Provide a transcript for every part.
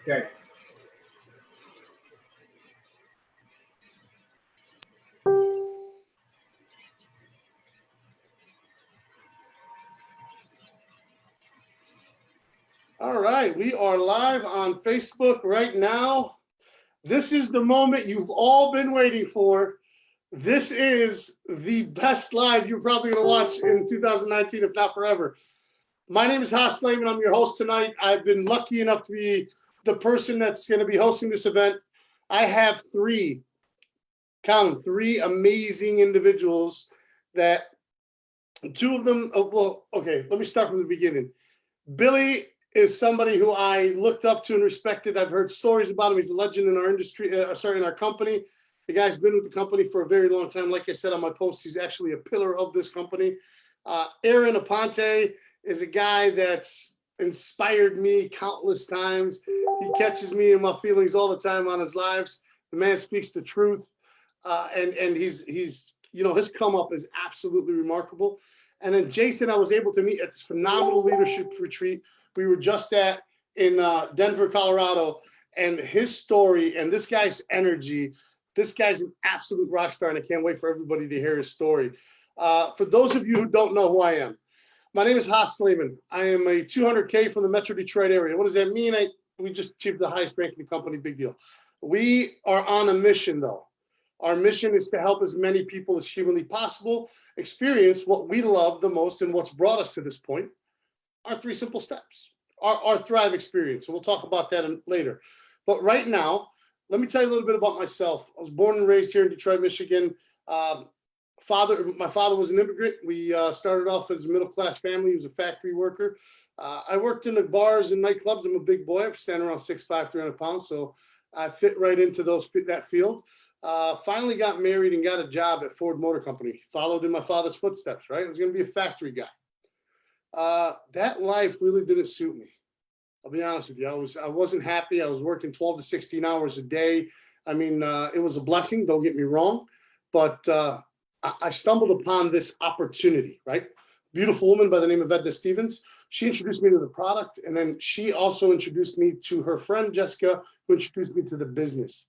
Okay. All right, we are live on Facebook right now. This is the moment you've all been waiting for. This is the best live you're probably going to watch in 2019, if not forever. My name is Haas Slayman. I'm your host tonight. I've been lucky enough to be the person that's going to be hosting this event. I have three amazing individuals that two of them, okay, let me start from the beginning. Billy is somebody who I looked up to and respected. I've heard stories about him. He's a legend in our industry, in our company. The guy's been with the company for a very long time. Like I said on my post, he's actually a pillar of this company. Aaron Aponte is a guy that's inspired me countless times. He catches me in my feelings all the time on his lives. The man speaks the truth. And he's his come up is absolutely remarkable. And then Jason, I was able to meet at this phenomenal leadership retreat we were just at in Denver, Colorado. And his story and this guy's energy, this guy's an absolute rock star, and I can't wait for everybody to hear his story. For those of you who don't know who I am, my name is Haas Slayman. I am a 200K from the Metro Detroit area. What does that mean? We just achieved the highest rank in the company, big deal. We are on a mission, though. Our mission is to help as many people as humanly possible experience what we love the most and what's brought us to this point, our three simple steps, our Thrive experience. So we'll talk about that later. But right now, let me tell you a little bit about myself. I was born and raised here in Detroit, Michigan. My father was an immigrant. We started off as a middle-class family. He was a factory worker. I worked in the bars and nightclubs. I'm a big boy. I'm standing around 6'5", 300 pounds. So I fit right into that field. Finally got married and got a job at Ford Motor Company. Followed in my father's footsteps, right? I was going to be a factory guy. That life really didn't suit me. I'll be honest with you. I wasn't happy. I was working 12 to 16 hours a day. I mean, it was a blessing, don't get me wrong. But I stumbled upon this opportunity, right? Beautiful woman by the name of Edna Stevens. She introduced me to the product. And then she also introduced me to her friend, Jessica, who introduced me to the business.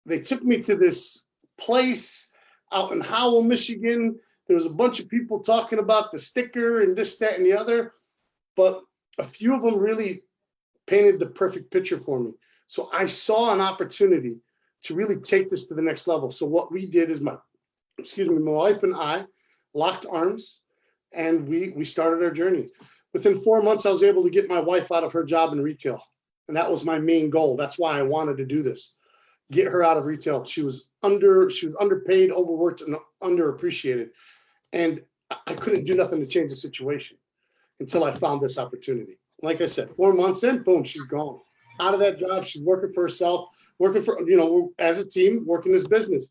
They took me to this place out in Howell, Michigan. There was a bunch of people talking about the sticker and this, that, and the other, but a few of them really painted the perfect picture for me. So I saw an opportunity to really take this to the next level. So what we did is my wife and I locked arms and we started our journey. Within 4 months, I was able to get my wife out of her job in retail. And that was my main goal. That's why I wanted to do this. Get her out of retail. She was underpaid, overworked, and underappreciated. And I couldn't do nothing to change the situation until I found this opportunity. Like I said, 4 months in, boom, she's gone. Out of that job, she's working for herself, working for, as a team, working this business.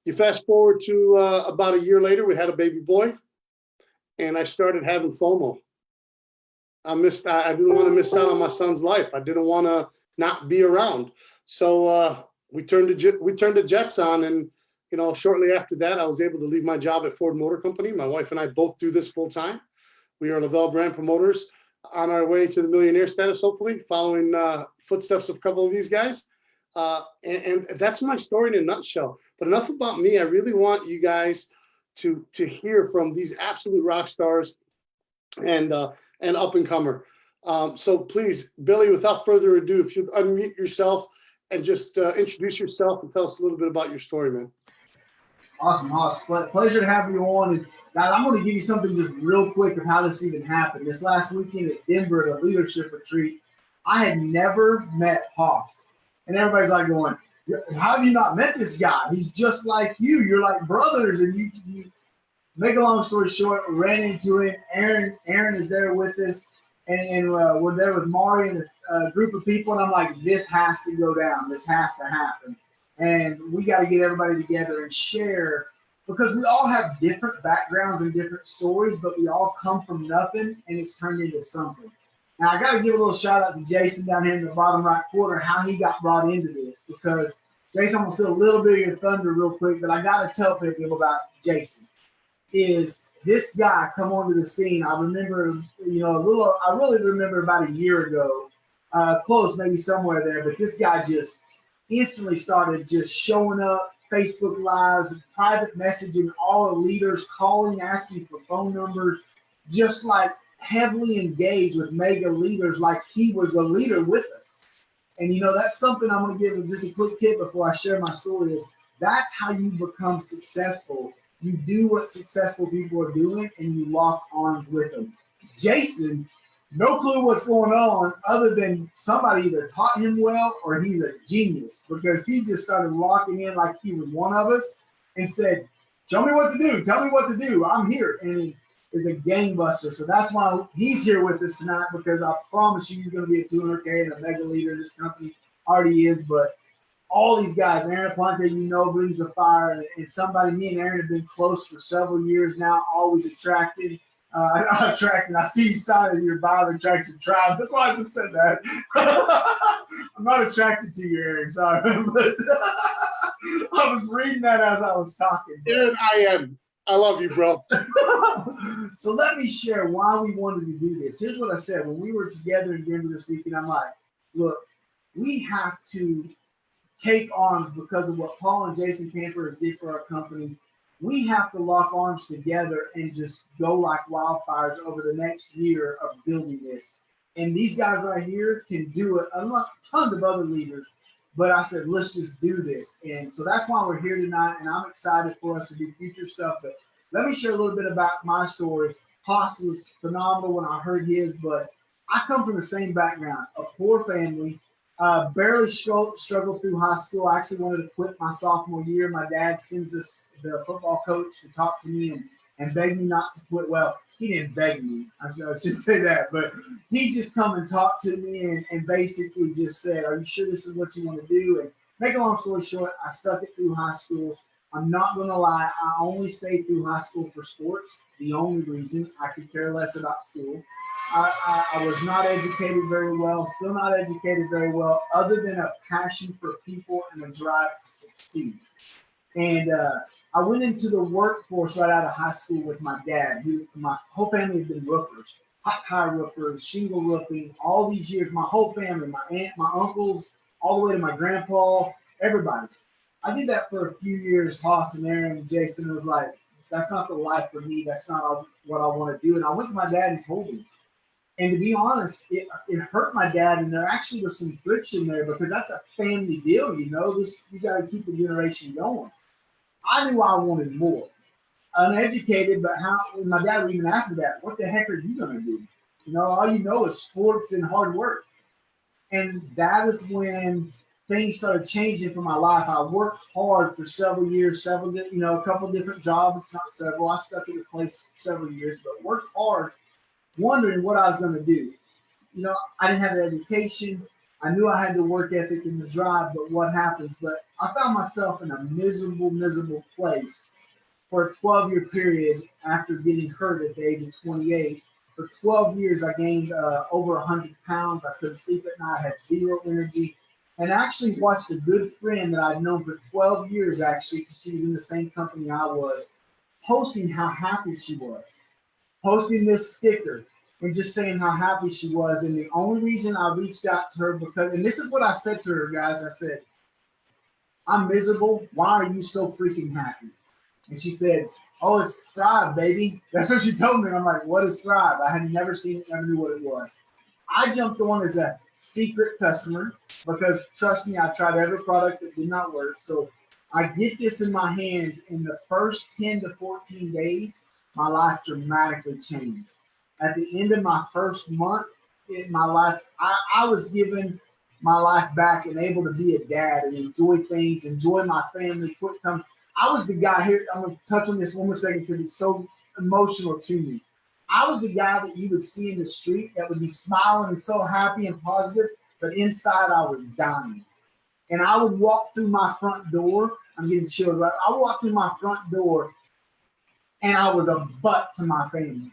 You fast forward to about a year later, we had a baby boy, and I started having FOMO. I didn't want to miss out on my son's life. I didn't want to not be around. So we turned the jets on, and shortly after that, I was able to leave my job at Ford Motor Company. My wife and I both do this full time. We are Lavelle brand promoters on our way to the millionaire status, hopefully, following footsteps of a couple of these guys. And that's my story in a nutshell. But enough about me. I really want you guys to hear from these absolute rock stars and up and comer. So please, Billy, without further ado, if you'd unmute yourself and just introduce yourself and tell us a little bit about your story, man. Awesome, Haas. Pleasure to have you on. And guys, I'm going to give you something just real quick of how this even happened. This last weekend at Denver, at a leadership retreat, I had never met Haas. And everybody's like going, how have you not met this guy? He's just like you. You're like brothers. And you make a long story short, ran into him. Aaron is there with us. And we're there with Mari and a group of people. And I'm like, this has to go down. This has to happen. And we got to get everybody together and share, because we all have different backgrounds and different stories, but we all come from nothing and it's turned into something. Now, I got to give a little shout out to Jason down here in the bottom right corner, how he got brought into this, because Jason, I'm going to steal a little bit of your thunder real quick, but I got to tell people about Jason. Is this guy come onto the scene? I remember, I really remember about a year ago, close, maybe somewhere there. But this guy just instantly started just showing up, Facebook Lives, private messaging all the leaders, calling, asking for phone numbers, just like heavily engaged with mega leaders like he was a leader with us. And that's something I'm going to give just a quick tip before I share my story is that's how you become successful. You do what successful people are doing and you lock arms with them. Jason, no clue what's going on other than somebody either taught him well or he's a genius because he just started locking in like he was one of us and said, show me what to do. Tell me what to do. I'm here. And he is a gangbuster. So that's why he's here with us tonight because I promise you he's going to be a 200K and a mega leader in this company. Already is, but all these guys, Aaron Aponte, brings the fire. And somebody, me and Aaron have been close for several years now, always attracted. Not attracted. I see you signing your bio attracted tribe. That's why I just said that. I'm not attracted to you, Aaron. Sorry. But I was reading that as I was talking. Aaron, I am. I love you, bro. So let me share why we wanted to do this. Here's what I said. When we were together in Denver this weekend, I'm like, look, we have to take arms because of what Paul and Jason Camper did for our company. We have to lock arms together and just go like wildfires over the next year of building this. And these guys right here can do it. Unlike tons of other leaders. But I said, let's just do this. And so that's why we're here tonight. And I'm excited for us to do future stuff. But let me share a little bit about my story. Haas was phenomenal when I heard his, but I come from the same background, a poor family, barely struggled through high school. I actually wanted to quit my sophomore year. My dad sends the football coach to talk to me and beg me not to quit. Well, he didn't beg me. I should say that. But he just come and talked to me and basically just said, are you sure this is what you want to do? And make a long story short, I stuck it through high school. I'm not going to lie. I only stayed through high school for sports. The only reason. I could care less about school. I was not educated very well, still not educated very well, other than a passion for people and a drive to succeed. And I went into the workforce right out of high school with my dad. My whole family had been roofers, hot tire roofers, shingle roofing, all these years. My whole family, my aunt, my uncles, all the way to my grandpa, everybody. I did that for a few years. Haas and Aaron and Jason was like, that's not the life for me. That's not what I want to do. And I went to my dad and told him. And to be honest, it hurt my dad, and there actually was some friction there because that's a family deal, you got to keep the generation going. I knew I wanted more. Uneducated, but when my dad would even ask me that, what the heck are you going to do? All you know is sports and hard work. And that is when things started changing for my life. I worked hard for several years, a couple different jobs, not several. I stuck in a place for several years, but worked hard, wondering what I was going to do. I didn't have an education. I knew I had the work ethic and the drive, but what happens? But I found myself in a miserable, miserable place for a 12-year period after getting hurt at the age of 28. For 12 years, I gained over 100 pounds. I couldn't sleep at night, had zero energy, and actually watched a good friend that I'd known for 12 years, actually, because she was in the same company I was, posting how happy she was, posting this sticker and just saying how happy she was. And the only reason I reached out to her and this is what I said to her, guys. I said, I'm miserable. Why are you so freaking happy? And she said, oh, it's Thrive, baby. That's what she told me. And I'm like, what is Thrive? I had never seen it, never knew what it was. I jumped on as a secret customer because, trust me, I tried every product that did not work. So I get this in my hands. In the first 10 to 14 days, my life dramatically changed. At the end of my first month in my life, I was given my life back and able to be a dad and enjoy things, enjoy my family. I was the guy here. I'm going to touch on this one more second because it's so emotional to me. I was the guy that you would see in the street that would be smiling and so happy and positive, but inside I was dying. And I would walk through my front door. I'm getting chills, right? I would walk through my front door and I was a butt to my family.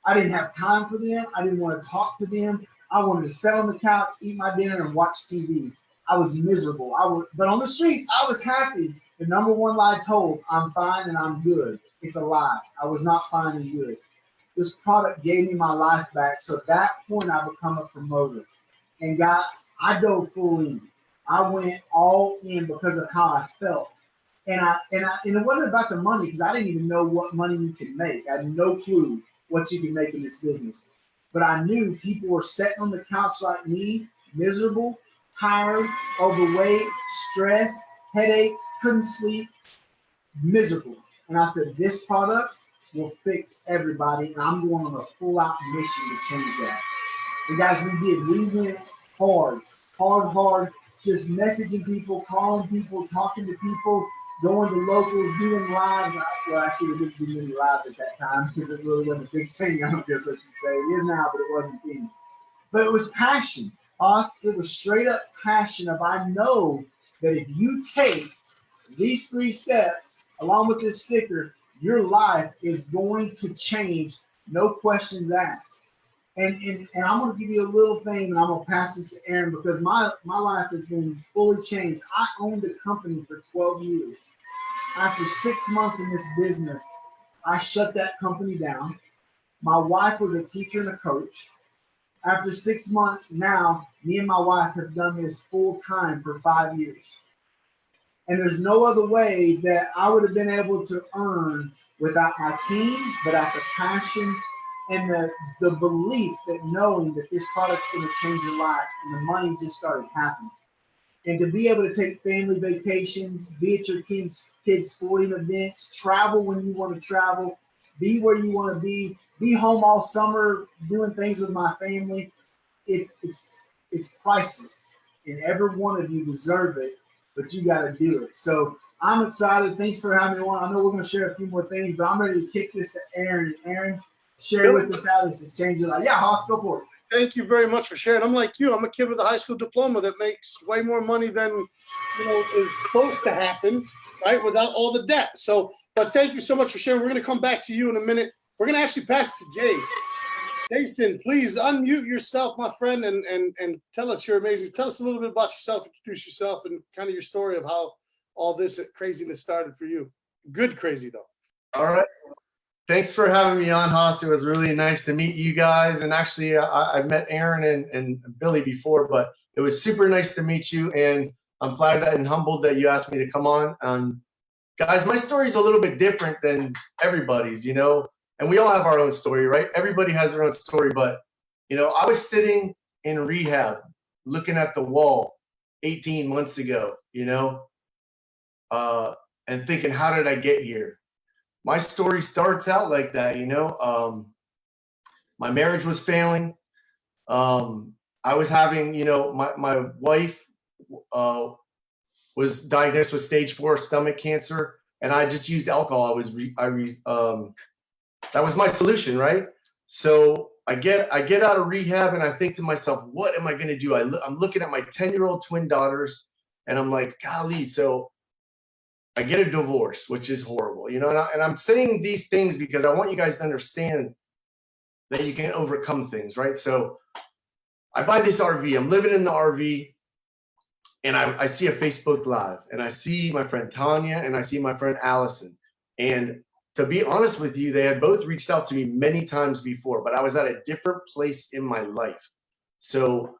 I didn't have time for them. I didn't want to talk to them. I wanted to sit on the couch, eat my dinner, and watch TV. I was miserable. But on the streets, I was happy. The number one lie told, I'm fine and I'm good. It's a lie. I was not fine and good. This product gave me my life back. So at that point, I become a promoter. And guys, I dove full in. I went all in because of how I felt. And it wasn't about the money because I didn't even know what money you could make. I had no clue what you can make in this business. But I knew people were sitting on the couch like me, miserable, tired, overweight, stressed, headaches, couldn't sleep, miserable. And I said, this product will fix everybody, and I'm going on a full-out mission to change that. And guys, we did. We went hard, hard, just messaging people, calling people, talking to people, going to locals, doing lives. Well, actually, we didn't do many lives at that time because it really wasn't a big thing. I don't guess I should say. It is now, but it wasn't then. But it was passion. Us, it was straight up passion of I know that if you take these 3 steps along with this sticker, your life is going to change, no questions asked. And I'm going to give you a little thing, and I'm going to pass this to Aaron because my life has been fully changed. I owned a company for 12 years. After 6 months in this business, I shut that company down. My wife was a teacher and a coach. After 6 months, now me and my wife have done this full time for 5 years. And there's no other way that I would have been able to earn without my team, without the passion and the belief that knowing that this product's going to change your life, and the money just started happening. And to be able to take family vacations, be at your kids' sporting events, travel when you want to travel, be where you want to be home all summer doing things with my family, it's priceless. And every one of you deserve it, but you got to do it. So I'm excited. Thanks for having me on. I know we're going to share a few more things, but I'm ready to kick this to Aaron. Aaron, share with us how this has changed your life. Yeah, Hoss, go for it. Thank you very much for sharing. I'm like you. I'm a kid with a high school diploma that makes way more money than is supposed to happen, right? Without all the debt. So, but thank you so much for sharing. We're going to come back to you in a minute. We're going to actually pass it to Jay. Jason, please unmute yourself, my friend, and tell us you're amazing. Tell us a little bit about yourself, introduce yourself, and kind of your story of how all this craziness started for you. Good crazy, though. All right. Thanks for having me on, Hoss. It was really nice to meet you guys. And actually, I met Aaron and Billy before, but it was super nice to meet you. And I'm flattered and humbled that you asked me to come on. Guys, my story is a little bit different than everybody's, and we all have our own story, right? Everybody has their own story. But, I was sitting in rehab looking at the wall 18 months ago, and thinking, how did I get here? My story starts out like that, my marriage was failing. I was having, my wife was diagnosed with stage 4 stomach cancer, and I just used alcohol. That was my solution, right? So I get out of rehab, and I think to myself, what am I going to do? I'm looking at my 10-year-old twin daughters, and I'm like, golly. So I get a divorce, which is horrible, and I'm saying these things because I want you guys to understand that you can overcome things, right? So I buy this RV. I'm living in the RV, and I see a Facebook Live, and I see my friend Tanya, and I see my friend Allison. And to be honest with you, they had both reached out to me many times before, but I was at a different place in my life. So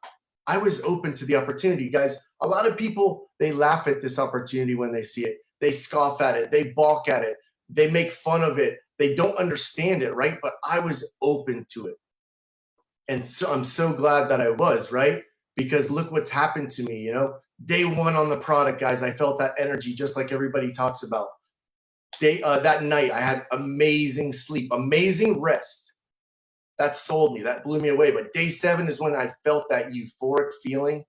I was open to the opportunity. Guys, a lot of people, they laugh at this opportunity when they see it. They scoff at it. They balk at it. They make fun of it. They don't understand it, right? But I was open to it. And so I'm so glad that I was, right? Because look what's happened to me, Day one on the product, guys, I felt that energy just like everybody talks about. That night, I had amazing sleep, amazing rest. That sold me. That blew me away. But day 7 is when I felt that euphoric feeling.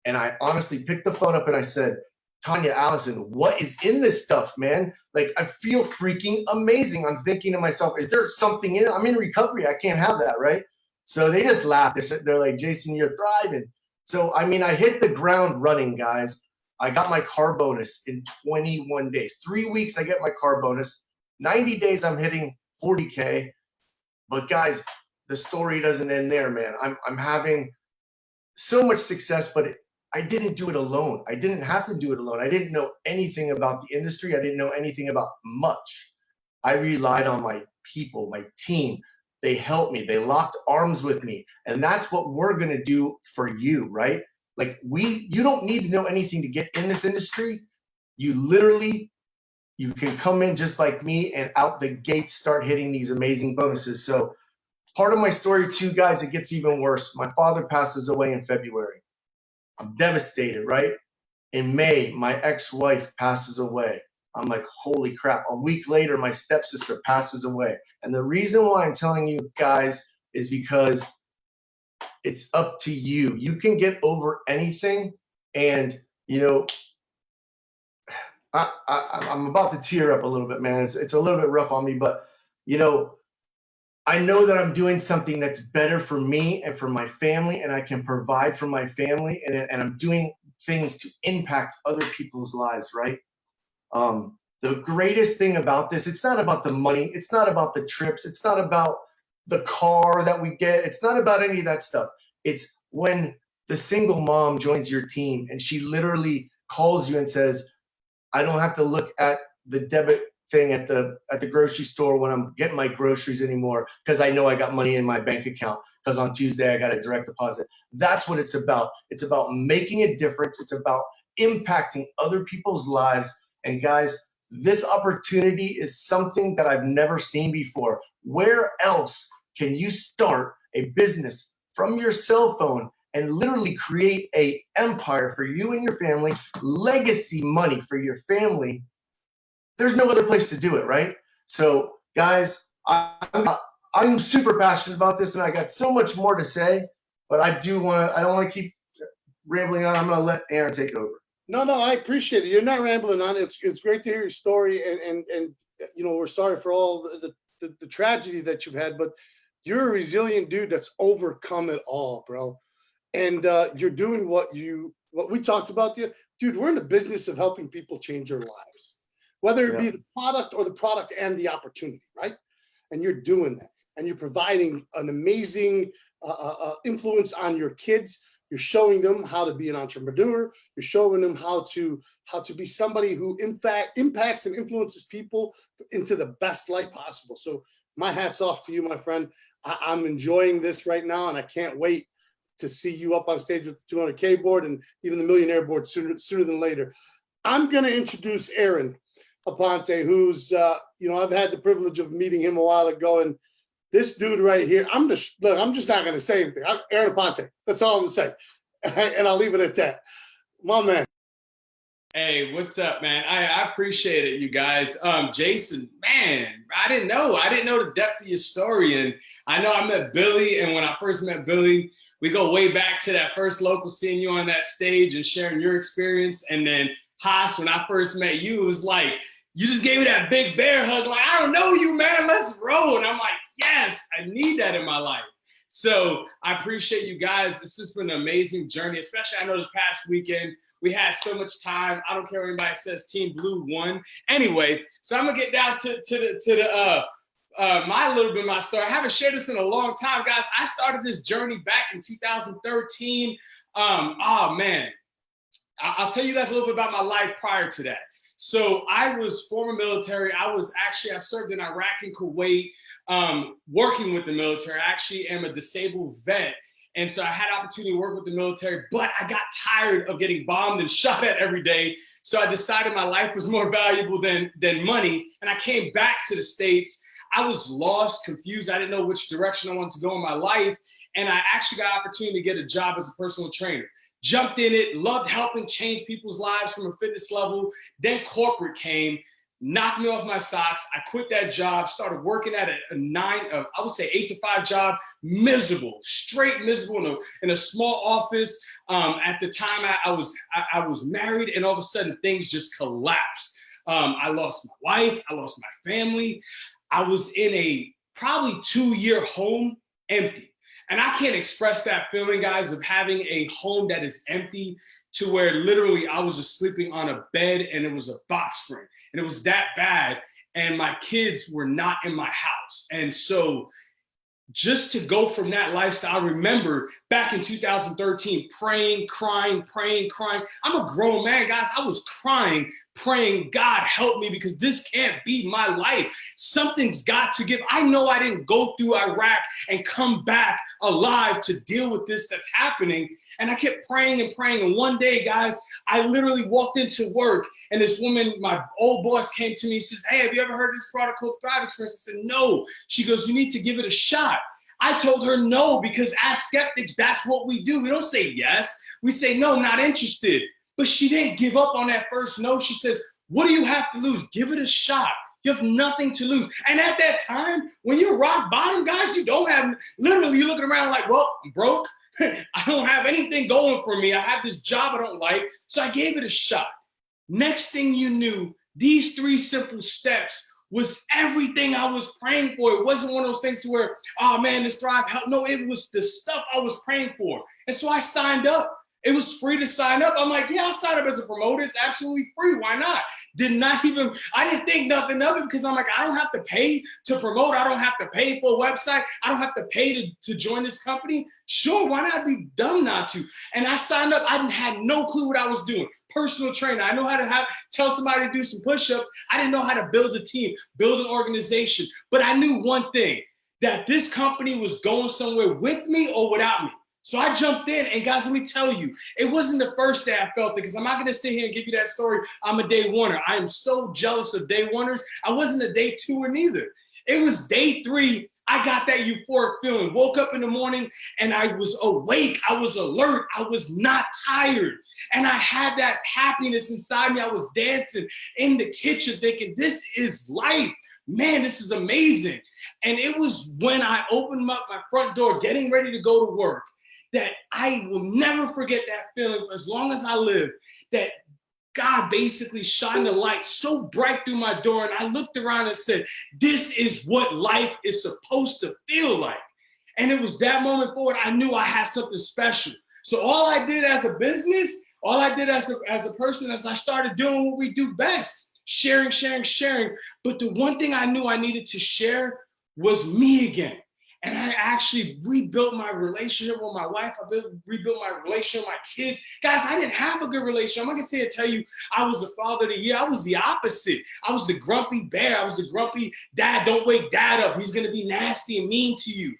And I honestly picked the phone up and I said, Tanya, Allison, what is in this stuff, man? Like, I feel freaking amazing. I'm thinking to myself, is there something in it? I'm in recovery. I can't have that, right? So they just laughed. They're like, Jason, you're thriving. So, I hit the ground running, guys. I got my car bonus in 21 days. 3 weeks, I get my car bonus. 90 days, I'm hitting 40K. But, guys, the story doesn't end there, man. I'm having so much success, but I didn't do it alone. I didn't have to do it alone. I didn't know anything about the industry. I didn't know anything about much. I relied on my people, my team. They helped me. They locked arms with me. And that's what we're going to do for you, right? Like you don't need to know anything to get in this industry. You literally, you can come in just like me and out the gate start hitting these amazing bonuses. So part of my story too, guys, it gets even worse. My father passes away in February. I'm devastated, right? In May, my ex-wife passes away. I'm like, holy crap. A week later, my stepsister passes away. And the reason why I'm telling you guys is because it's up to you. You can get over anything. And, you know, I'm about to tear up a little bit, man. It's a little bit rough on me, but, you know, I know that I'm doing something that's better for me and for my family, and I can provide for my family, and I'm doing things to impact other people's lives, right? The greatest thing about this, it's not about the money, it's not about the trips, it's not about the car that we get, it's not about any of that stuff. It's when the single mom joins your team and she literally calls you and says, I don't have to look at the debit thing at the grocery store when I'm getting my groceries anymore because I know I got money in my bank account because on Tuesday I got a direct deposit. That's what it's about. It's about making a difference. It's about impacting other people's lives. And guys, this opportunity is something that I've never seen before. Where else can you start a business from your cell phone and literally create an empire for you and your family, legacy money for your family? There's no other place to do it, right? So, guys, I'm super passionate about this, and I got so much more to say, but I don't want to keep rambling on. I'm going to let Aaron take over. No, I appreciate it. You're not rambling on. It's great to hear your story, and you know, we're sorry for all the tragedy that you've had, but you're a resilient dude that's overcome it all, bro. And you're doing what we talked about, dude. We're in the business of helping people change their lives, whether it be the product or the product and the opportunity, right? And you're doing that, and you're providing an amazing influence on your kids. You're showing them how to be an entrepreneur. You're showing them how to be somebody who, in fact, impacts and influences people into the best light possible. So my hat's off to you, my friend. I'm enjoying this right now, and I can't wait to see you up on stage with the 200K board and even the millionaire board sooner than later. I'm going to introduce Aaron Aponte, who's, you know, I've had the privilege of meeting him a while ago, and this dude right here, I'm just not going to say anything. Aaron Aponte, that's all I'm going to say. And I'll leave it at that. My man. Hey, what's up, man? I appreciate it, you guys. Jason, man, I didn't know the depth of your story. And I know I met Billy, and when I first met Billy, we go way back to that first local, seeing you on that stage and sharing your experience. And then Haas, when I first met you, it was like, you just gave me that big bear hug, like, I don't know you, man, let's roll. And I'm like, yes, I need that in my life. So I appreciate you guys. It's just been an amazing journey, especially I know this past weekend, we had so much time. I don't care what anybody says, Team Blue won. Anyway, so I'm gonna get down to my little bit of my story. I haven't shared this in a long time, guys. I started this journey back in 2013. Oh man, I'll tell you guys a little bit about my life prior to that. So I was former military. I served in Iraq and Kuwait, working with the military. I actually am a disabled vet. And so I had opportunity to work with the military, but I got tired of getting bombed and shot at every day. So I decided my life was more valuable than money. And I came back to the States. I was lost, confused. I didn't know which direction I wanted to go in my life. And I actually got opportunity to get a job as a personal trainer. Jumped in it, loved helping change people's lives from a fitness level. Then corporate came, knocked me off my socks. I quit that job, started working at I would say 8 to 5 job, miserable, straight miserable in a small office. At the time I was married, and all of a sudden things just collapsed. I lost my wife, I lost my family. I was in a probably 2-year home, empty. And I can't express that feeling, guys, of having a home that is empty, to where literally I was just sleeping on a bed and it was a box spring. And it was that bad. And my kids were not in my house. And so just to go from that lifestyle, I remember back in 2013, praying, crying. I'm a grown man, guys. I was crying, praying, God, help me, because this can't be my life. Something's got to give. I know I didn't go through Iraq and come back alive to deal with this that's happening. And I kept praying and praying. And one day, guys, I literally walked into work and this woman, my old boss, came to me and says, hey, have you ever heard of this product called Thrive Experience? I said, no. She goes, you need to give it a shot. I told her no, because as skeptics, that's what we do. We don't say yes. We say, no, not interested. But she didn't give up on that first no. She says, what do you have to lose? Give it a shot. You have nothing to lose. And at that time, when you're rock bottom, guys, you don't have, literally, you're looking around like, well, I'm broke. I don't have anything going for me. I have this job I don't like. So I gave it a shot. Next thing you knew, these 3 simple steps was everything I was praying for. It wasn't one of those things to where, oh man, this Thrive help. No, it was the stuff I was praying for. And so I signed up. It was free to sign up. I'm like, yeah, I'll sign up as a promoter. It's absolutely free. Why not? I didn't think nothing of it, because I'm like, I don't have to pay to promote. I don't have to pay for a website. I don't have to pay to join this company. Sure, why not? Be dumb not to. And I signed up. I had no clue what I was doing. Personal trainer. I know how to tell somebody to do some push-ups. I didn't know how to build a team, build an organization. But I knew one thing, that this company was going somewhere with me or without me. So I jumped in, and guys, let me tell you, it wasn't the first day I felt it, because I'm not going to sit here and give you that story. I'm a day oneer. I am so jealous of day oneers. I wasn't a day twoer neither. It was day 3. I got that euphoric feeling. Woke up in the morning and I was awake. I was alert. I was not tired. And I had that happiness inside me. I was dancing in the kitchen thinking, this is life. Man, this is amazing. And it was when I opened up my front door, getting ready to go to work, that I will never forget that feeling for as long as I live, that God basically shined a light so bright through my door, and I looked around and said, this is what life is supposed to feel like. And it was that moment forward, I knew I had something special. So all I did as a business, all I did as a person, as I started doing what we do best, sharing. But the one thing I knew I needed to share was me again. And I actually rebuilt my relationship with my wife. I rebuilt my relationship with my kids. Guys, I didn't have a good relationship. I'm not gonna say and tell you I was the father of the year. I was the opposite. I was the grumpy bear. I was the grumpy dad. Don't wake dad up. He's gonna be nasty and mean to you.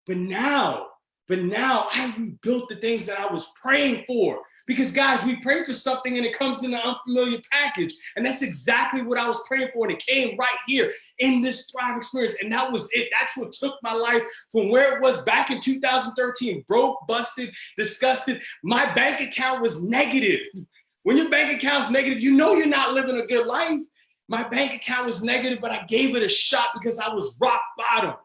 But now I rebuilt the things that I was praying for. Because guys, we pray for something and it comes in an unfamiliar package. And that's exactly what I was praying for. And it came right here in this Thrive Experience. And that was it. That's what took my life from where it was back in 2013, broke, busted, disgusted. My bank account was negative. When your bank account's negative, you know you're not living a good life. My bank account was negative, but I gave it a shot because I was rock bottom.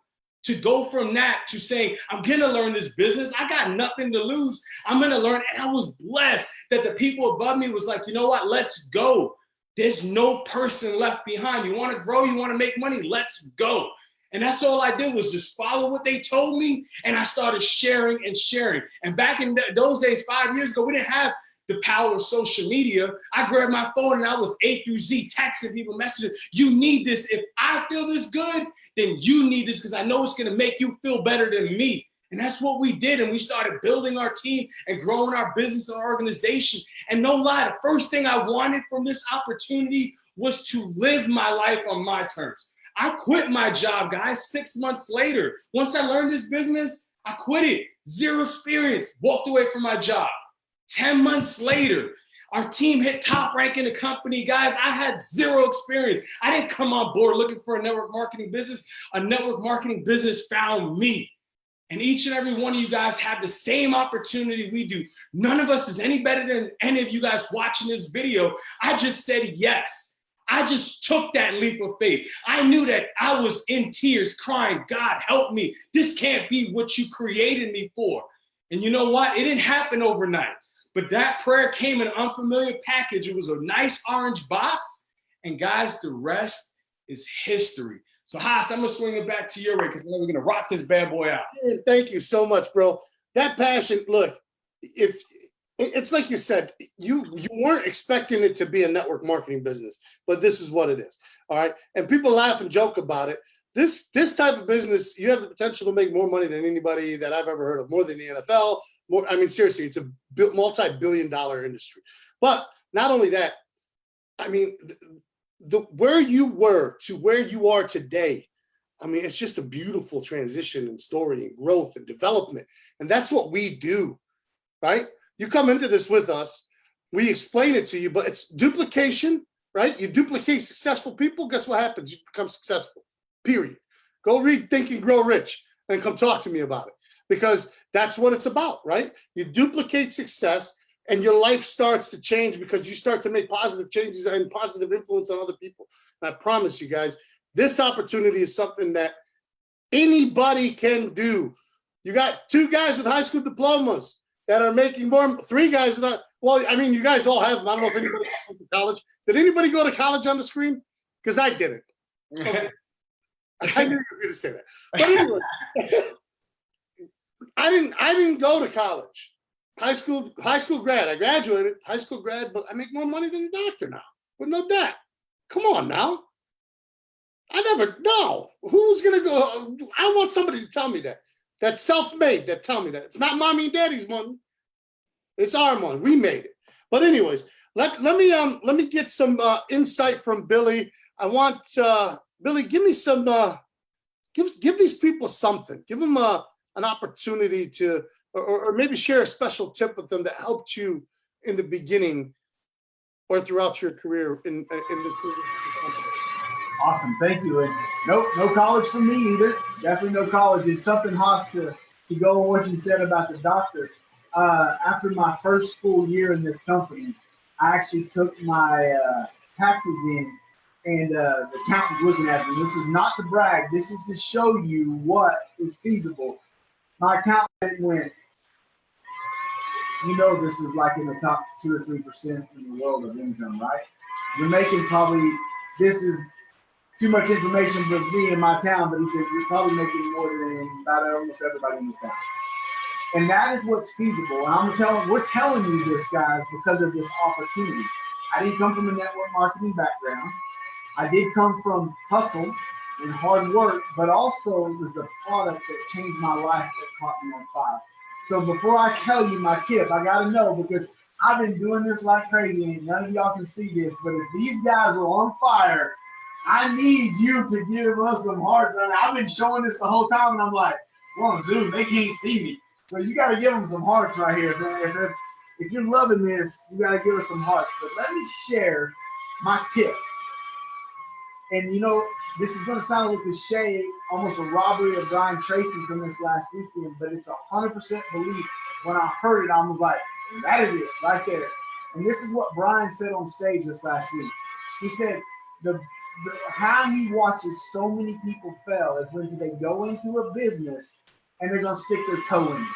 To go from that to saying, I'm gonna learn this business. I got nothing to lose. I'm gonna learn. And I was blessed that the people above me was like, you know what, let's go. There's no person left behind. You wanna grow, you wanna make money, let's go. And that's all I did was just follow what they told me. And I started sharing. And back in those days, 5 years ago, we didn't have the power of social media. I grabbed my phone and I was A through Z texting people, messages. You need this. If I feel this good, then you need this, because I know it's going to make you feel better than me. And that's what we did. And we started building our team and growing our business and organization. And no lie, the first thing I wanted from this opportunity was to live my life on my terms. I quit my job, guys, 6 months later. Once I learned this business, I quit it. Zero experience, walked away from my job. 10 months later, our team hit top rank in the company. Guys, I had zero experience. I didn't come on board looking for a network marketing business. A network marketing business found me. And each and every one of you guys have the same opportunity we do. None of us is any better than any of you guys watching this video. I just said yes. I just took that leap of faith. I knew that I was in tears crying, God, help me. This can't be what you created me for. And you know what? It didn't happen overnight. But that prayer came in an unfamiliar package. It was a nice orange box. And guys, the rest is history. So Haas, I'm going to swing it back to your way, because we're going to rock this bad boy out. Thank you so much, bro. That passion, look, if it's like you said, you weren't expecting it to be a network marketing business, but this is what it is. All right. And people laugh and joke about it. This type of business, you have the potential to make more money than anybody that I've ever heard of, more than the NFL. I mean, seriously, it's a multi-billion-dollar industry. But not only that, I mean, the where you were to where you are today, I mean, it's just a beautiful transition and story and growth and development. And that's what we do, right? You come into this with us, we explain it to you, but it's duplication, right? You duplicate successful people, guess what happens? You become successful, period. Go read Think and Grow Rich and come talk to me about it, because that's what it's about, right? You duplicate success and your life starts to change because you start to make positive changes and positive influence on other people. And I promise you guys, this opportunity is something that anybody can do. You got 2 guys with high school diplomas that are making more, 3 guys that, well, I mean, you guys all have them. I don't know if anybody else went to college. Did anybody go to college on the screen? Because I didn't. Okay. I knew you were going to say that. But anyway, I didn't go to college. High school grad. I graduated, high school grad, but I make more money than a doctor now with no debt. Come on now. Who's going to go? I want somebody to tell me that. That's self-made that tell me that. It's not mommy and daddy's money. It's our money. We made it. But anyways, let me get some insight from Billy. I want Billy, give me some give these people something. Give them an opportunity to or maybe share a special tip with them that helped you in the beginning or throughout your career in this business. Awesome, thank you. And no college for me either. Definitely no college. And something, Haas, to go on what you said about the doctor. After my first full year in this company, I actually took my taxes in, and the accountant's looking at me. This is not to brag. This is to show you what is feasible. My accountant went, you know, this is like in the top 2 or 3% in the world of income, right? You're making probably, this is too much information for me in my town, but he said, you're probably making more than about almost everybody in this town. And that is what's feasible. And we're telling you this, guys, because of this opportunity. I didn't come from a network marketing background. I did come from hustle and hard work, but also it was the product that changed my life that caught me on fire. So before I tell you my tip, I got to know, because I've been doing this like crazy, and none of y'all can see this, but if these guys are on fire, I need you to give us some hearts. I mean, I've been showing this the whole time, and I'm like, we're on Zoom, they can't see me. So you got to give them some hearts right here. If you're loving this, you got to give us some hearts. But let me share my tip. And you know, this is going to sound like a cliche, almost a robbery of Brian Tracy from this last weekend, but it's 100% belief. When I heard it, I was like, that is it right there. And this is what Brian said on stage this last week. He said, how he watches so many people fail is when they go into a business and they're going to stick their toe in it.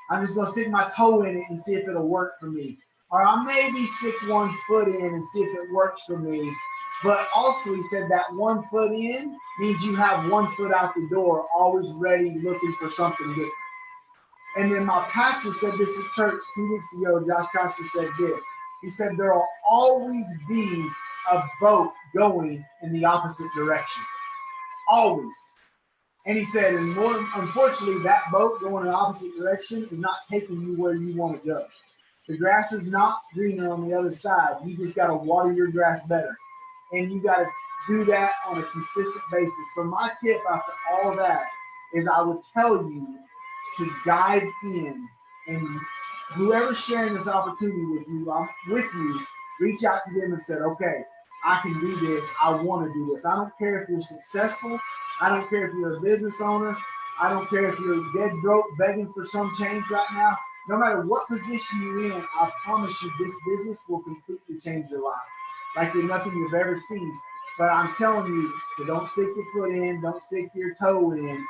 I'm just going to stick my toe in it and see if it'll work for me. Or I'll maybe stick 1 foot in and see if it works for me. But also he said that 1 foot in means you have 1 foot out the door, always ready, looking for something different. And then my pastor said this at church 2 weeks ago. Josh Costa said this. He said there will always be a boat going in the opposite direction. Always. And he said, and more unfortunately, that boat going in the opposite direction is not taking you where you want to go. The grass is not greener on the other side. You just got to water your grass better. And you got to do that on a consistent basis. So my tip after all of that is I would tell you to dive in, and whoever's sharing this opportunity with you, I'm with you, reach out to them and say, okay, I can do this. I want to do this. I don't care if you're successful. I don't care if you're a business owner. I don't care if you're dead broke, begging for some change right now. No matter what position you're in, I promise you this business will completely change your life. Like you're nothing you've ever seen. But I'm telling you, so don't stick your foot in, don't stick your toe in.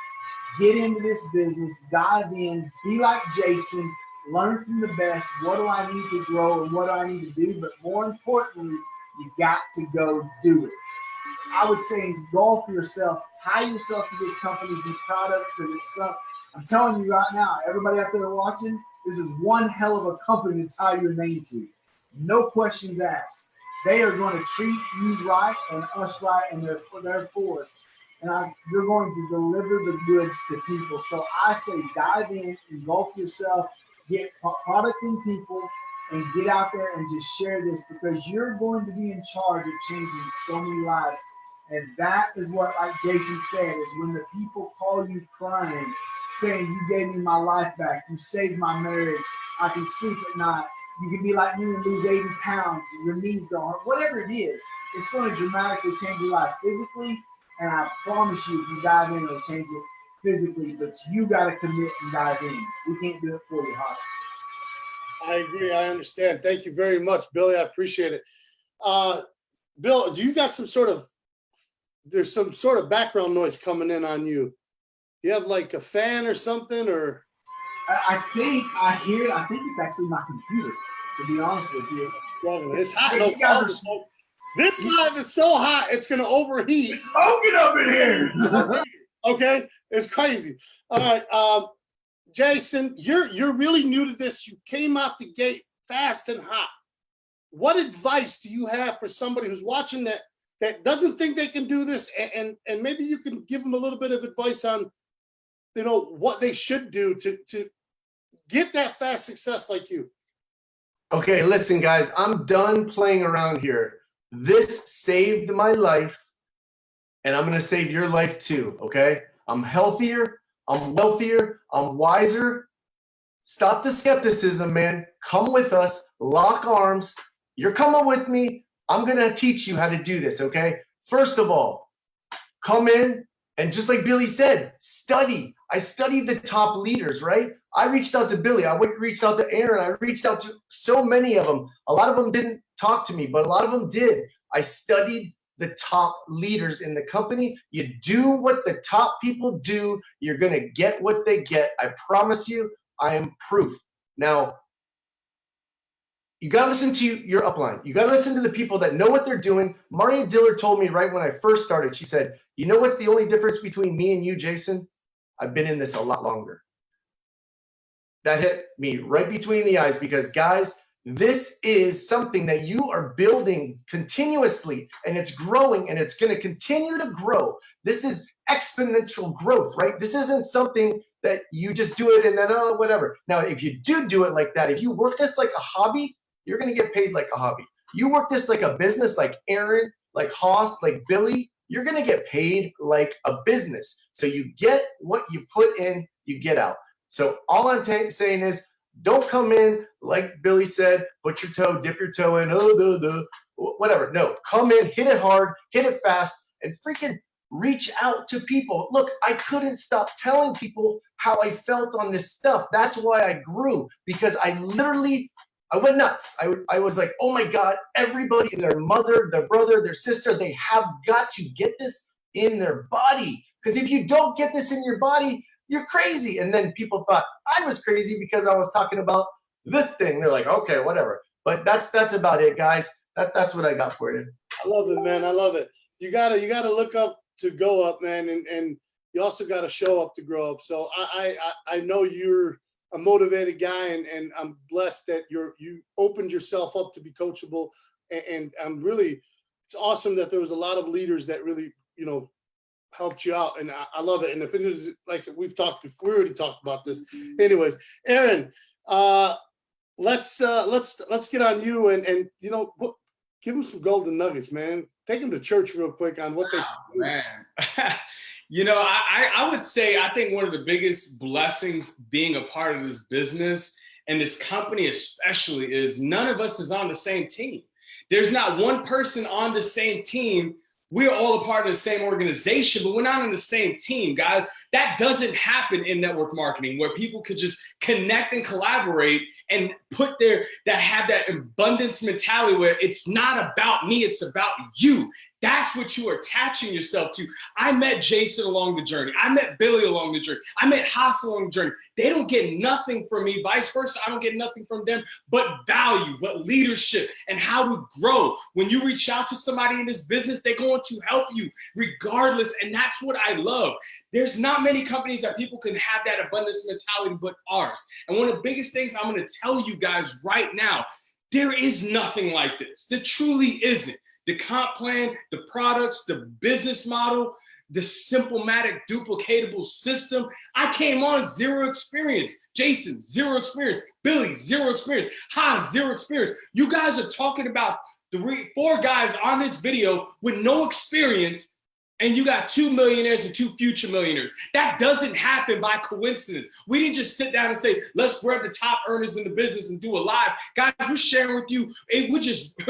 Get into this business, dive in, be like Jason, learn from the best. What do I need to grow and what do I need to do? But more importantly, you got to go do it. I would say engulf yourself, tie yourself to this company, be proud of it, because it's something. I'm telling you right now, everybody out there watching, this is one hell of a company to tie your name to. No questions asked. They are going to treat you right and us right, and they're for us. And you're going to deliver the goods to people. So I say dive in, engulf yourself, get product in people, and get out there and just share this, because you're going to be in charge of changing so many lives. And that is what, like Jason said, is when the people call you crying, saying, you gave me my life back, you saved my marriage, I can sleep at night, you can be like me and lose 80 pounds, your knees don't hurt, whatever it is, it's going to dramatically change your life physically. And I promise you, if you dive in, it'll change it physically, but you got to commit and dive in. We can't do it for you, Haas. I agree. I understand. Thank you very much, Billy. I appreciate it. Bill, do you got there's some sort of background noise coming in on you? You have like a fan or something, or? I think I hear it. I think it's actually my computer, to be honest with you. It's hot. You guys are This live is so hot, it's going to overheat. It's smoking up in here. Okay, it's crazy. All right, Jason, you're really new to this. You came out the gate fast and hot. What advice do you have for somebody who's watching that doesn't think they can do this, and maybe you can give them a little bit of advice on, what they should do to get that fast success like you? Okay, listen, guys, I'm done playing around here. This saved my life, and I'm going to save your life too, okay? I'm healthier, I'm wealthier, I'm wiser. Stop the skepticism, man. Come with us, lock arms. You're coming with me. I'm going to teach you how to do this, okay? First of all, come in, and just like Billy said, study. I studied the top leaders, right? I reached out to Billy. I reached out to Aaron. I reached out to so many of them. A lot of them didn't talk to me, but a lot of them did. I studied the top leaders in the company. You do what the top people do, you're going to get what they get. I promise you, I am proof. Now, you got to listen to your upline. You got to listen to the people that know what they're doing. Maria Diller told me right when I first started, she said, you know what's the only difference between me and you, Jason? I've been in this a lot longer. That hit me right between the eyes, because guys, this is something that you are building continuously, and it's growing, and it's going to continue to grow. This is exponential growth, right? This isn't something that you just do it and then, oh, whatever. Now, if you do it like that, if you work this like a hobby, you're going to get paid like a hobby. You work this like a business, like Aaron, like Haas, like Billy, you're going to get paid like a business. So you get what you put in, you get out. So all I'm saying is, don't come in, like Billy said, put your toe, dip your toe in, whatever. No, come in, hit it hard, hit it fast, and freaking reach out to people. Look, I couldn't stop telling people how I felt on this stuff. That's why I grew, because I went nuts. I was like, oh my God, everybody, their mother, their brother, their sister, they have got to get this in their body. Because if you don't get this in your body, you're crazy. And then people thought I was crazy because I was talking about this thing. They're like, okay, whatever. But that's about it, guys. That's what I got for you. I love it, man. I love it. You gotta look up to go up, man, and you also gotta show up to grow up. So I know you're a motivated guy, and I'm blessed that you opened yourself up to be coachable, and I'm really, it's awesome that there was a lot of leaders that really helped you out, and I love it. And if it is like we already talked about this. Anyways, Aaron, let's get on you and give them some golden nuggets, man. Take them to church real quick on what they should do. Man. I would say, I think one of the biggest blessings being a part of this business and this company especially is none of us is on the same team. There's not one person on the same team. We're all a part of the same organization, but we're not on the same team, guys. That doesn't happen in network marketing, where people could just connect and collaborate and have that abundance mentality where it's not about me, it's about you. That's what you are attaching yourself to. I met Jason along the journey. I met Billy along the journey. I met Haas along the journey. They don't get nothing from me. Vice versa, I don't get nothing from them but value, but leadership and how to grow. When you reach out to somebody in this business, they're going to help you regardless. And that's what I love. There's not many companies that people can have that abundance mentality but ours. And one of the biggest things I'm going to tell you guys right now, there is nothing like this. There truly isn't. The comp plan, the products, the business model, the Simplematic duplicatable system. I came on zero experience. Jason, zero experience. Billy, zero experience. Haas, zero experience. You guys are talking about 4 guys on this video with no experience, and you got 2 millionaires and 2 future millionaires. That doesn't happen by coincidence. We didn't just sit down and say, let's grab the top earners in the business and do a live. Guys, we're sharing with you, we're just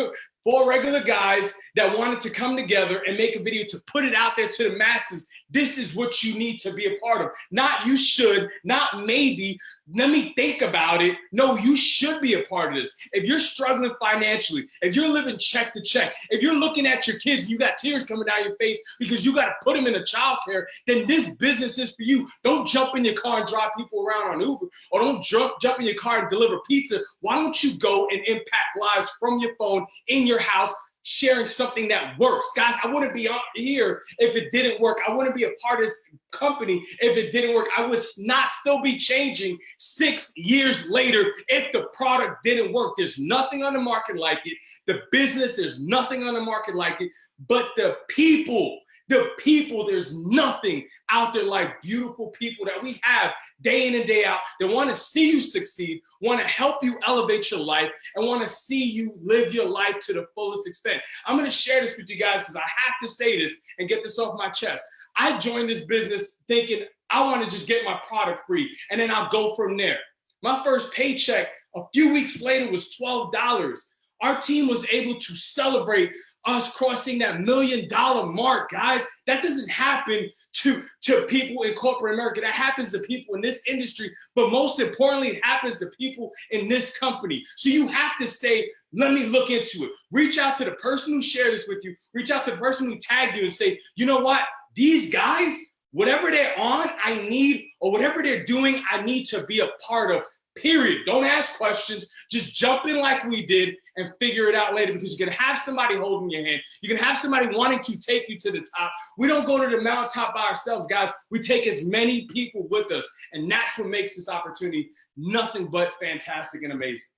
4 regular guys that wanted to come together and make a video to put it out there to the masses. This is what you need to be a part of. Not you should, not maybe, let me think about it. No, you should be a part of this. If you're struggling financially, if you're living check to check, if you're looking at your kids and you got tears coming down your face because you got to put them in a childcare, then this business is for you. Don't jump in your car and drive people around on Uber, or don't jump in your car and deliver pizza. Why don't you go and impact lives from your phone in your house, sharing something that works? Guys, I wouldn't be out here if it didn't work. I wouldn't be a part of this company if it didn't work. I would not still be changing 6 years later if the product didn't work. There's nothing on the market like it. The business, there's nothing on the market like it. But the people, there's nothing out there like beautiful people that we have day in and day out that want to see you succeed, want to help you elevate your life, and want to see you live your life to the fullest extent. I'm going to share this with you guys because I have to say this and get this off my chest. I joined this business thinking I want to just get my product free, and then I'll go from there. My first paycheck a few weeks later was $12. Our team was able to celebrate us crossing that $1 million mark, guys. That doesn't happen to people in corporate America. That happens to people in this industry, but most importantly, it happens to people in this company. So you have to say, let me look into it. Reach out to the person who shared this with you. Reach out to the person who tagged you and say, you know what? These guys, whatever they're on, I need, or whatever they're doing, I need to be a part of. Period. Don't ask questions. Just jump in like we did and figure it out later, because you're going to have somebody holding your hand. You're going to have somebody wanting to take you to the top. We don't go to the mountaintop by ourselves, guys. We take as many people with us, and that's what makes this opportunity nothing but fantastic and amazing.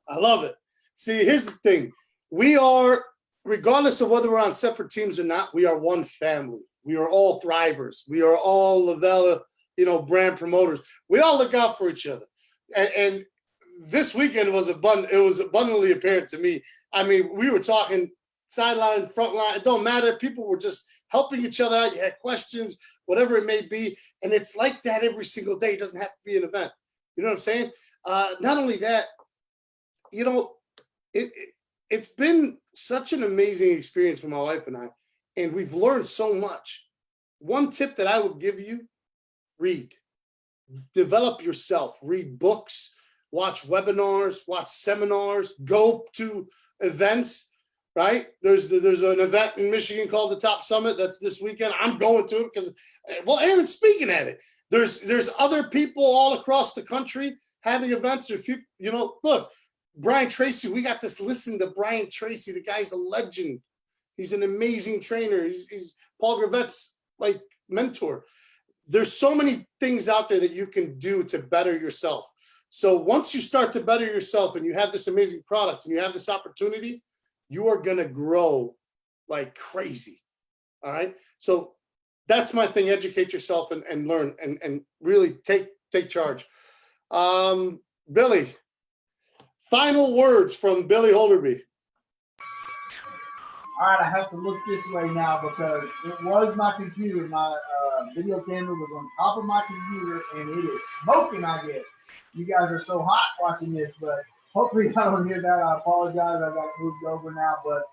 I love it. See, here's the thing. We are, regardless of whether we're on separate teams or not, we are one family. We are all thrivers. We are all Lavella, brand promoters. We all look out for each other. And this weekend was abundantly apparent to me. I mean, we were talking sideline, front line. It don't matter. People were just helping each other out. You had questions, whatever it may be. And it's like that every single day. It doesn't have to be an event. You know what I'm saying? Not only that, it's been such an amazing experience for my wife and I. And we've learned so much. One tip that I would give you, read. Develop yourself, read books, watch webinars, watch seminars, go to events, right? There's an event in Michigan called the Top Summit. That's this weekend. I'm going to it because, Aaron's speaking at it. There's other people all across the country having events. Or look, Brian Tracy, we got to listen to Brian Tracy. The guy's a legend. He's an amazing trainer. He's Paul Gravet's mentor. There's so many things out there that you can do to better yourself. So once you start to better yourself and you have this amazing product and you have this opportunity, you are going to grow like crazy. All right. So that's my thing. Educate yourself and learn and really take charge. Billy, final words from Billy Holderby. All right, I have to look this way now because it was my computer. My video camera was on top of my computer, and it is smoking, I guess. You guys are so hot watching this, but hopefully I don't hear that. I apologize. I got it moved over now, but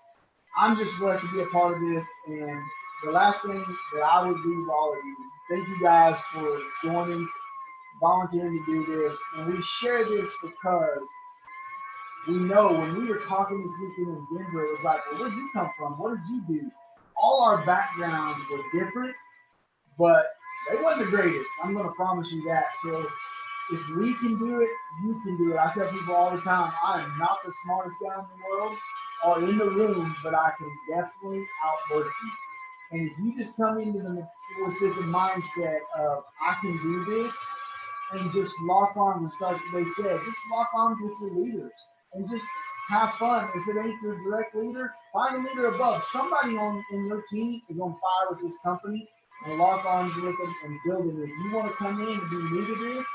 I'm just blessed to be a part of this. And the last thing that I would leave all of you, thank you guys for joining, volunteering to do this. And we share this because we know when we were talking this weekend in Denver, it was like, well, where'd you come from? What did you do? All our backgrounds were different, but they wasn't the greatest. I'm going to promise you that. So if we can do it, you can do it. I tell people all the time, I am not the smartest guy in the world or in the room, but I can definitely outwork you. And if you just come into with this mindset of, I can do this, and just lock arms, like they said, just lock arms with your leaders. And just have fun. If it ain't your direct leader, find a leader above. Somebody in your team is on fire with this company, and lock arms with them and build it. If you want to come in and be new to this,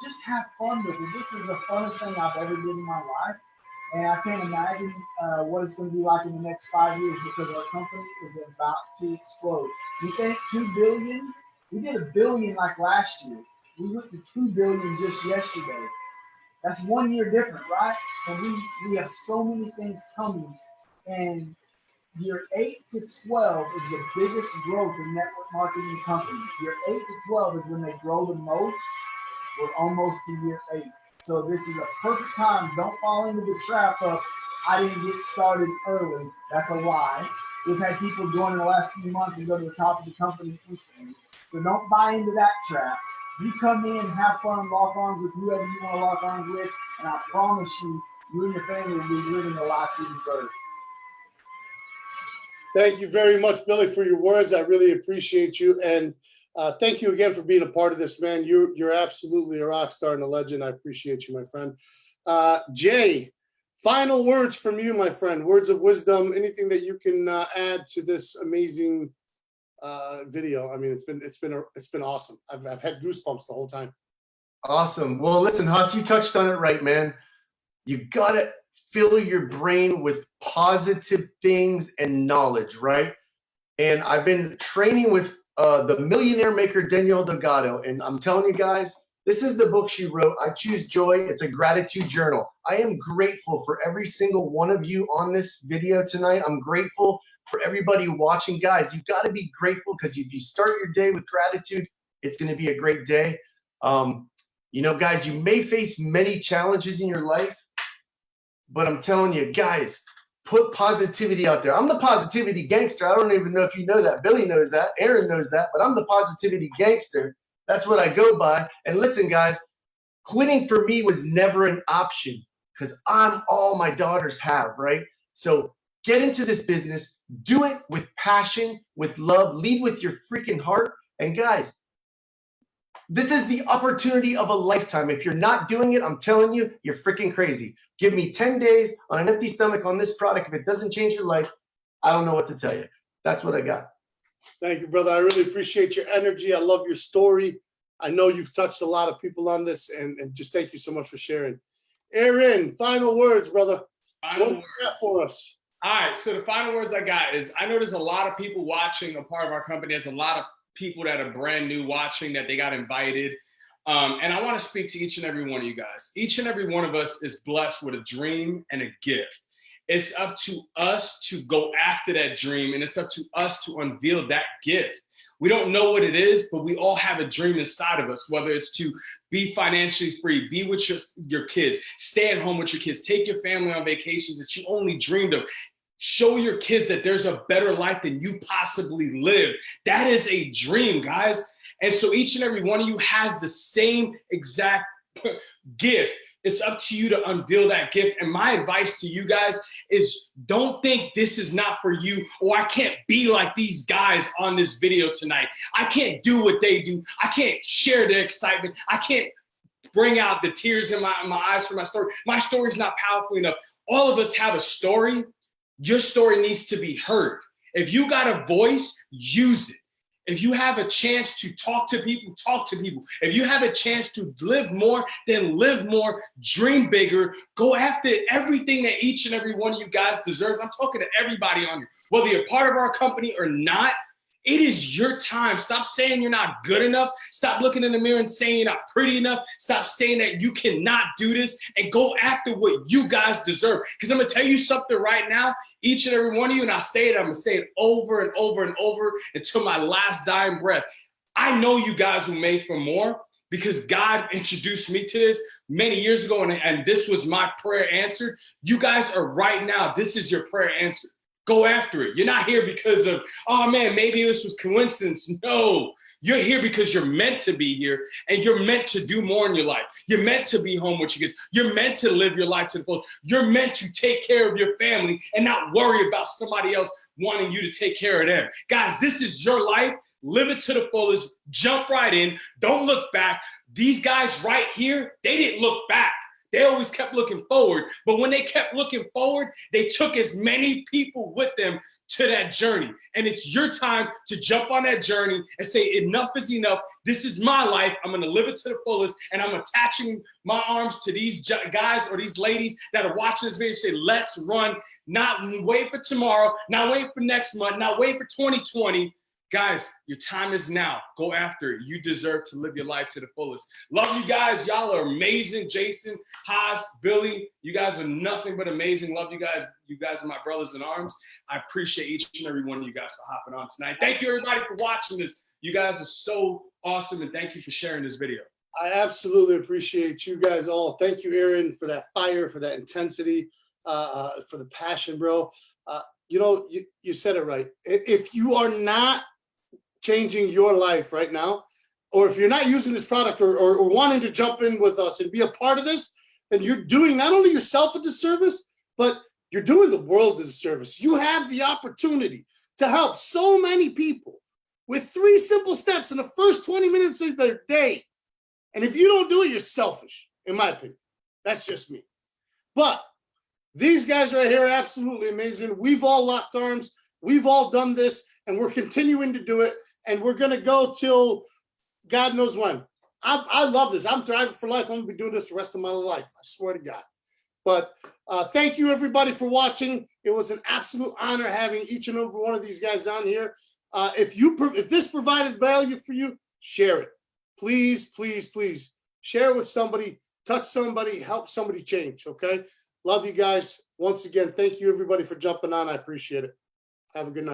just have fun with it. This is the funnest thing I've ever did in my life. And I can't imagine what it's going to be like in the next 5 years because our company is about to explode. We think 2 billion. We did $1 billion like last year. We went to 2 billion just yesterday. That's 1 year different, right? And we have so many things coming. And year 8 to 12 is the biggest growth in network marketing companies. Year 8 to 12 is when they grow the most. We're almost to year 8. So this is a perfect time. Don't fall into the trap of, I didn't get started early. That's a lie. We've had people join in the last few months and go to the top of the company instantly. So don't buy into that trap. You come in, have fun, lock arms with whoever you want to lock arms with, and I promise you, you and your family will be living the life you deserve. Thank you very much, Billy, for your words. I really appreciate you. And thank you again for being a part of this, man. You're absolutely a rock star and a legend. I appreciate you, my friend. Jay, final words from you, my friend. Words of wisdom, anything that you can add to this amazing video. I mean, it's been awesome. I've had goosebumps the whole time. Awesome. Well, listen, Huss, you touched on it right, man. You gotta fill your brain with positive things and knowledge, right? And I've been training with the millionaire maker Danielle Delgado, and I'm telling you guys, this is the book she wrote. I Choose Joy. It's a gratitude journal. I am grateful for every single one of you on this video tonight. I'm grateful for everybody watching. Guys, you've got to be grateful because if you start your day with gratitude, it's going to be a great day. You know, guys, you may face many challenges in your life, but I'm telling you, guys, put positivity out there. I'm the positivity gangster. I don't even know if you know that. Billy knows that. Aaron knows that. But I'm the positivity gangster. That's what I go by. And listen, guys, quitting for me was never an option because I'm all my daughters have, right? So get into this business. Do it with passion, with love. Lead with your freaking heart. And guys, this is the opportunity of a lifetime. If you're not doing it, I'm telling you, you're freaking crazy. Give me 10 days on an empty stomach on this product. If it doesn't change your life, I don't know what to tell you. That's what I got. Thank you, brother. I really appreciate your energy. I love your story. I know you've touched a lot of people on this, and just thank you so much for sharing. Aaron, final words, brother. Final What do words. you got for us? All right, so the final words I got is, I know there's a lot of people watching a part of our company. There's a lot of people that are brand new watching that they got invited. And I want to speak to each and every one of you guys. Each and every one of us is blessed with a dream and a gift. It's up to us to go after that dream, and it's up to us to unveil that gift. We don't know what it is, but we all have a dream inside of us, whether it's to be financially free, be with your kids, stay at home with your kids, take your family on vacations that you only dreamed of. Show your kids that there's a better life than you possibly live. That is a dream, guys. And so each and every one of you has the same exact gift. It's up to you to unveil that gift. And my advice to you guys is, don't think this is not for you, or I can't be like these guys on this video tonight. I can't do what they do. I can't share their excitement. I can't bring out the tears in my eyes for my story. My story is not powerful enough. All of us have a story. Your story needs to be heard. If you got a voice, use it. If you have a chance to talk to people, talk to people. If you have a chance to live more, then live more, dream bigger, go after everything that each and every one of you guys deserves. I'm talking to everybody on here, whether you're part of our company or not. It is your time. Stop saying you're not good enough. Stop looking in the mirror and saying you're not pretty enough. Stop saying that you cannot do this, and go after what you guys deserve. Because I'm going to tell you something right now, each and every one of you, and I say it, I'm going to say it over and over and over until my last dying breath. I know you guys were made for more, because God introduced me to this many years ago, and this was my prayer answered. You guys are right now, this is your prayer answered. Go after it. You're not here because of, oh man, maybe this was coincidence. No, you're here because you're meant to be here, and you're meant to do more in your life. You're meant to be home with your kids. You're meant to live your life to the fullest. You're meant to take care of your family and not worry about somebody else wanting you to take care of them. Guys, this is your life. Live it to the fullest. Jump right in. Don't look back. These guys right here, they didn't look back. They always kept looking forward. But when they kept looking forward, they took as many people with them to that journey. And it's your time to jump on that journey and say, enough is enough. This is my life. I'm going to live it to the fullest. And I'm attaching my arms to these guys or these ladies that are watching this video and say, let's run. Not wait for tomorrow, not wait for next month, not wait for 2020. Guys, your time is now. Go after it. You deserve to live your life to the fullest. Love you guys. Y'all are amazing. Jason, Haas, Billy, you guys are nothing but amazing. Love you guys. You guys are my brothers in arms. I appreciate each and every one of you guys for hopping on tonight. Thank you, everybody, for watching this. You guys are so awesome, and thank you for sharing this video. I absolutely appreciate you guys all. Thank you, Aaron, for that fire, for that intensity, for the passion, bro. You know, you said it right. If you are not changing your life right now, or if you're not using this product or wanting to jump in with us and be a part of this, then you're doing not only yourself a disservice, but you're doing the world a disservice. You have the opportunity to help so many people with 3 simple steps in the first 20 minutes of their day. And if you don't do it, you're selfish, in my opinion. That's just me. But these guys right here are absolutely amazing. We've all locked arms. We've all done this, and we're continuing to do it. And we're going to go till God knows when. I love this. I'm thriving for life. I'm going to be doing this the rest of my life. I swear to God. But thank you, everybody, for watching. It was an absolute honor having each and every one of these guys on here. If this provided value for you, share it. Please, please, please. Share it with somebody. Touch somebody. Help somebody change, okay? Love you guys. Once again, thank you, everybody, for jumping on. I appreciate it. Have a good night.